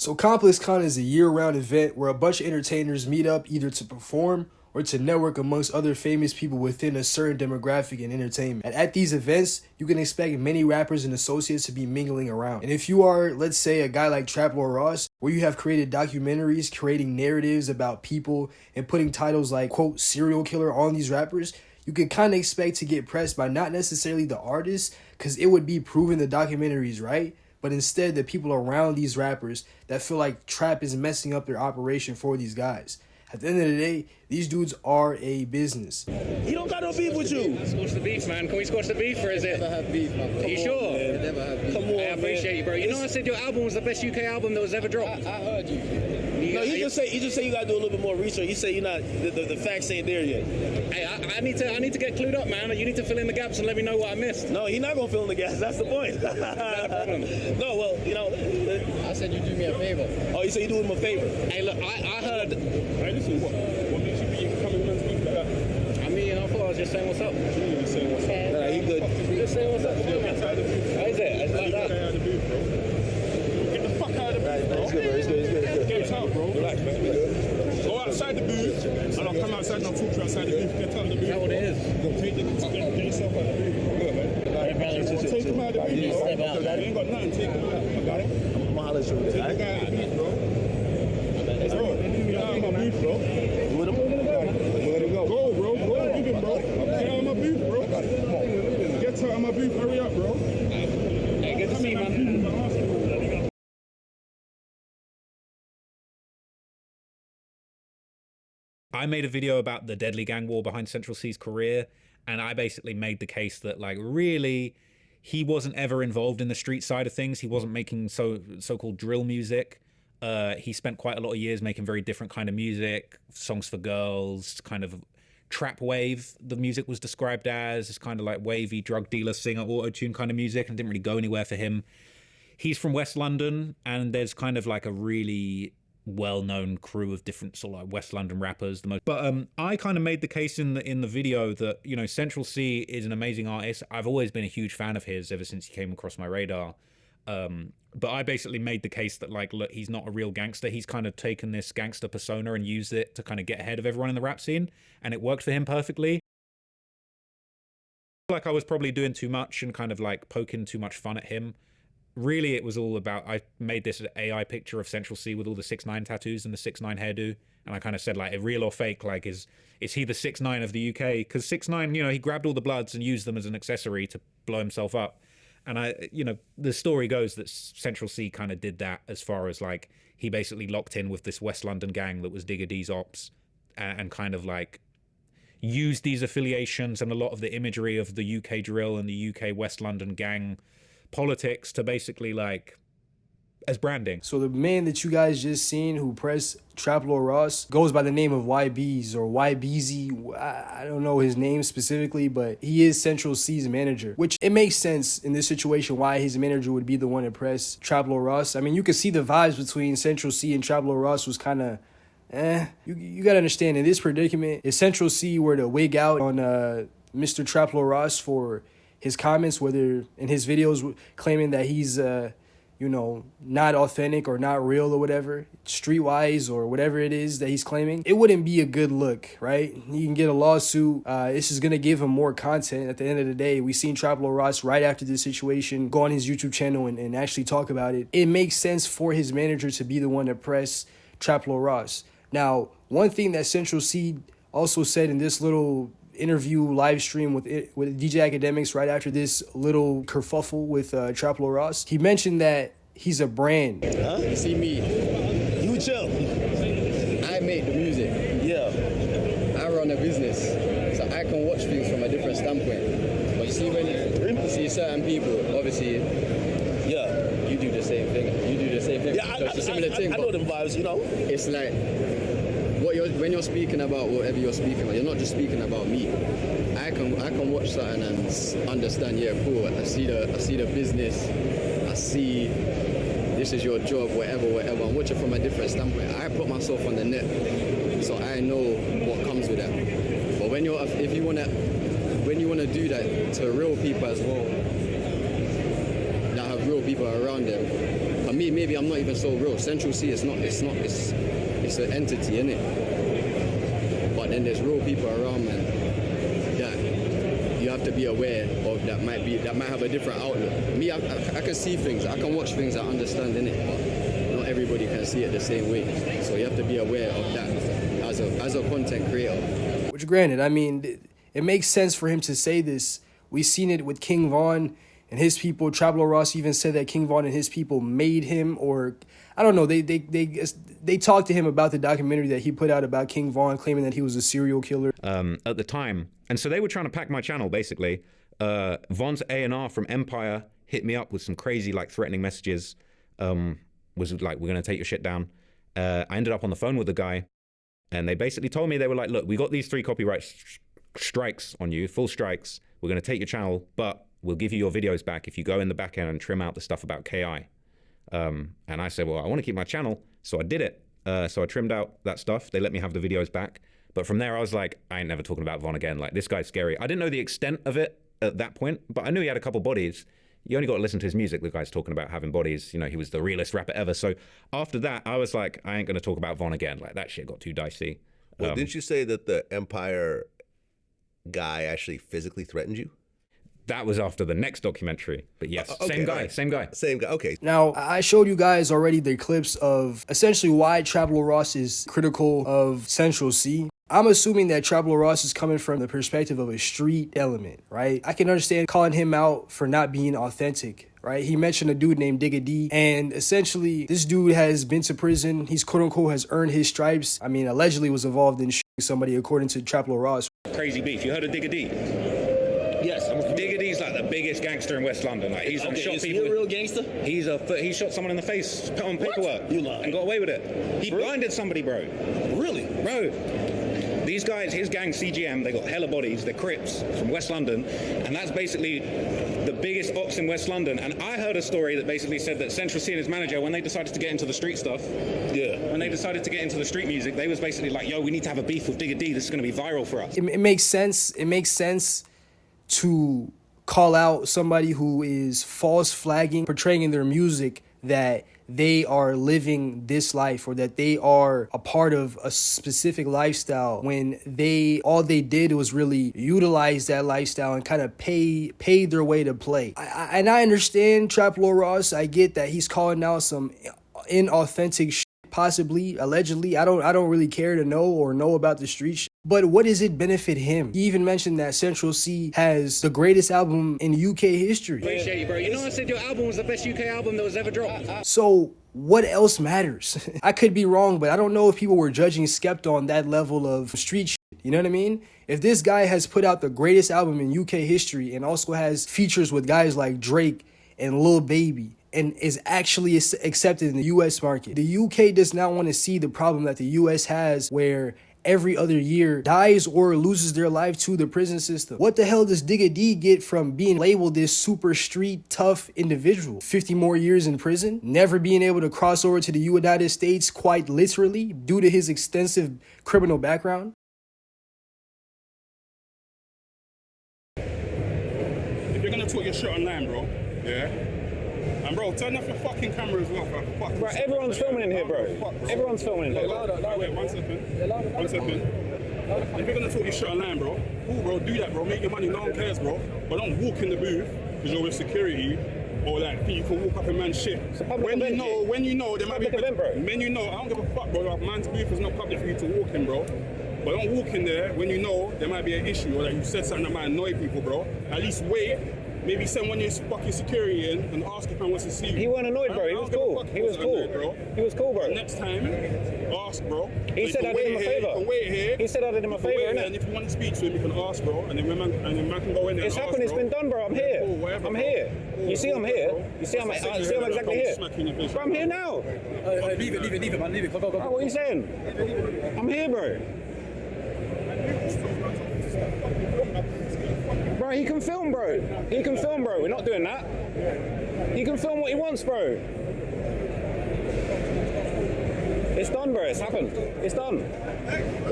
So ComplexCon is a year-round event where a bunch of entertainers meet up either to perform or to network amongst other famous people within a certain demographic in entertainment. And at these events, you can expect many rappers and associates to be mingling around. And if you are, let's say, a guy like Trap Lord Ross, where you have created documentaries, creating narratives about people, and putting titles like, quote, serial killer on these rappers, you can kind of expect to get pressed by not necessarily the artists, because it would be proving the documentaries right, but instead the people around these rappers that feel like trap is messing up their operation for these guys. At the end of the day, these dudes are a business. He don't got no beef with you. Squash the beef, man. Can we squash the beef, or is it? Never have beef, man. Are you sure? Man. Never have beef. Come on, I appreciate you, bro. You know I said your album was the best UK album that was ever dropped. I heard you. No, he just say you got to do a little bit more research. He say you're not the facts ain't there yet. Hey, I need to get clued up, man. You need to fill in the gaps and let me know what I missed. No, he's not gonna fill in the gaps. That's the point. Is that a problem? No, well, I said you do me a favor. Oh, you say you do him a favor. Hey, look, I heard. Hey, listen, what makes you think you can come in and speak like that? I mean, I thought I was just saying what's up. You saying what's up? Nah, he good. Just saying what's up. How is it? It's like that. Get out of the booth, bro. Get the fuck out of the booth, bro. It's good. Get out, bro. Relax, man. Go outside the booth, and I'll come outside and I'll talk to you outside the booth. Get out of the booth. Is that what it is? Get yourself out of the booth. Good, man. Take him out of the booth. You ain't got nothing. Take him out. I got it. I'm gonna holler at you. Take the guy out of the booth, bro. Bro, get out of my booth, bro. With him? Let him go. Go, bro. Go with him, bro. Get out of my booth, bro. Get out of my booth. Hurry up, bro. Hey, good to see you, man. I made a video about the deadly gang war behind Central Cee's career, and I basically made the case that, like, really, he wasn't ever involved in the street side of things. He wasn't making so-called drill music. He spent quite a lot of years making very different kind of music, songs for girls, kind of trap wave. The music was described as this kind of like wavy drug dealer, singer, auto-tune kind of music, and didn't really go anywhere for him. He's from West London, and there's kind of like a really well-known crew of different sort of like West London rappers. But I kind of made the case in the video that, you know, Central Cee is an amazing artist. I've always been a huge fan of his ever since he came across my radar. But I basically made the case that, like, look, he's not a real gangster. He's kind of taken this gangster persona and used it to kind of get ahead of everyone in the rap scene, and it worked for him perfectly. Like, I was probably doing too much and kind of like poking too much fun at him. Really, it was all about, I made this AI picture of Central Cee with all the 6ix9ine tattoos and the 6ix9ine hairdo, and I kind of said, like, real or fake, like, is he the 6ix9ine of the UK? Because 6ix9ine, you know, he grabbed all the Bloods and used them as an accessory to blow himself up. And the story goes that Central Cee kind of did that, as far as, like, he basically locked in with this West London gang that was Digga D's ops, and kind of like used these affiliations and a lot of the imagery of the UK drill and the UK West London gang politics to basically, like, as branding. So the man that you guys just seen who pressed Trap Lord Ross goes by the name of Ybeez or Ybeez. I don't know his name specifically, but he is Central Cee's manager, which it makes sense in this situation why his manager would be the one to press Trap Lord Ross. I mean, you can see the vibes between Central Cee and Trap Lord Ross was kind of You got to understand, in this predicament, if Central Cee were to wig out on Mr. Trap Lord Ross for his comments, whether in his videos claiming that he's not authentic or not real or whatever, streetwise or whatever it is that he's claiming, it wouldn't be a good look, right? He can get a lawsuit. This is going to give him more content. At the end of the day, we seen Trap Lord Ross right after this situation go on his YouTube channel and actually talk about it. It makes sense for his manager to be the one to press Trap Lord Ross. Now, one thing that Central Cee also said in this little interview live stream with DJ Akademiks right after this little kerfuffle with Trap Lord Ross, he mentioned that he's a brand. Huh? You see me, You chill. I make the music. Yeah. I run a business, so I can watch things from a different standpoint. But you see, when you see certain people, obviously, Yeah. you do the same thing. Yeah, So it's a similar thing. I know them vibes, you know. It's like when you're speaking about whatever you're speaking about, you're not just speaking about me. I can watch something and understand. Yeah, cool. I see the business. I see this is your job, whatever. I'm watching from a different standpoint. I put myself on the net, so I know what comes with that. But when you wanna do that to real people as well, that have real people around them, for me, maybe I'm not even so real. Central Cee is not. It's an entity, innit? But then there's real people around, man. That you have to be aware of. That might have a different outlook. Me, I can see things. I can watch things. I understand, innit? But not everybody can see it the same way. So you have to be aware of that as a content creator. Which, granted, I mean, it makes sense for him to say this. We've seen it with King Von and his people. Traplo Ross even said that King Von and his people made him, or I don't know. They talked to him about the documentary that he put out about King Von, claiming that he was a serial killer at the time. And so they were trying to pack my channel, basically. Von's A&R from Empire hit me up with some crazy, like, threatening messages. Was like, we're going to take your shit down. I ended up on the phone with the guy, and they basically told me, they were like, look, we got these 3 copyright strikes on you, full strikes. We're going to take your channel, but we'll give you your videos back if you go in the back end and trim out the stuff about KI. And I said, well, I want to keep my channel. So I did it. So I trimmed out that stuff. They let me have the videos back. But from there, I was like, I ain't never talking about Von again. Like, this guy's scary. I didn't know the extent of it at that point, but I knew he had a couple bodies. You only got to listen to his music. The guy's talking about having bodies. You know, he was the realest rapper ever. So after that, I was like, I ain't going to talk about Von again. Like, that shit got too dicey. Well, didn't you say that the Empire guy actually physically threatened you? That was after the next documentary. But yes, okay, same guy, right. same guy. Same guy, okay. Now, I showed you guys already the clips of essentially why Traplo Ross is critical of Central Cee. I'm assuming that Traplo Ross is coming from the perspective of a street element, right? I can understand calling him out for not being authentic, right? He mentioned a dude named Digga D, and essentially this dude has been to prison. He's quote unquote has earned his stripes. I mean, allegedly was involved in shooting somebody, according to Traplo Ross. Crazy beef. You heard of Digga D? Yes. Digga D's like the biggest gangster in West London. Like, he's shot Is people. he a real gangster? He shot someone in the face, put on paperwork, You lying. and got away with it. He blinded somebody, bro. Really? Bro. These guys, his gang CGM, they got hella bodies. They're Crips from West London, and that's basically the biggest ops in West London. And I heard a story that basically said that Central Cee and his manager, when they decided to get into the street stuff, when they decided to get into the street music, they was basically like, yo, we need to have a beef with Digga D. This is going to be viral for us. It makes sense. It makes sense to call out somebody who is false flagging, portraying in their music that they are living this life or that they are a part of a specific lifestyle when all they did was really utilize that lifestyle and kind of pay their way to play. And I understand Traplo Ross. I get that he's calling out some inauthentic shit, possibly, allegedly. I don't really care to know about the street shit. But what does it benefit him? He even mentioned that Central Cee has the greatest album in UK history. Appreciate you, bro. You know, I said your album was the best UK album that was ever dropped. So what else matters? I could be wrong, but I don't know if people were judging Skepta on that level of street shit. You know what I mean? If this guy has put out the greatest album in UK history and also has features with guys like Drake and Lil Baby and is actually accepted in the US market, the UK does not want to see the problem that the US has where every other year dies or loses their life to the prison system. What the hell does Digga D get from being labeled this super street tough individual? 50 more years in prison, never being able to cross over to the United States quite literally due to his extensive criminal background? If you're gonna talk your shit online, bro, yeah? And bro, turn off your fucking camera as well, for fuck's Bro, sake. everyone's filming in here, bro. Everyone's filming in here. Wait, 1 second. 1 second. If you're gonna talk your shit online, bro, cool, bro, do that, bro. Make your money, no one cares, bro. But don't walk in the booth because you're with security or like think you can walk up and man shit. When you know, there might be event, bro. when you know, I don't give a fuck, bro. Like, man's booth is not public for you to walk in, bro. But don't walk in there when you know there might be an issue or that you said something that might annoy people, bro. At least wait. Maybe send one of your fucking security in and ask if I wants to see you. He wasn't annoyed, bro. He was cool. He was cool, bro. He was cool, bro. Next time, ask, bro. He said I did him a favor. You can wait here. He said I did him a favor, innit? And if you want to speak to him, you can ask, bro. And then man can go in there. It's happened. It's been done, bro. I'm here. Cool, whatever, I'm bro. here. Cool, You see, I'm here. You see, I'm exactly here. Bro, I'm here now. Leave it, man, leave it. Go. Bro, what are you saying? I'm here, bro. Bro, he can film, bro. He can film, bro. We're not doing that. He can film what he wants, bro. It's done, bro. It's happened. It's done.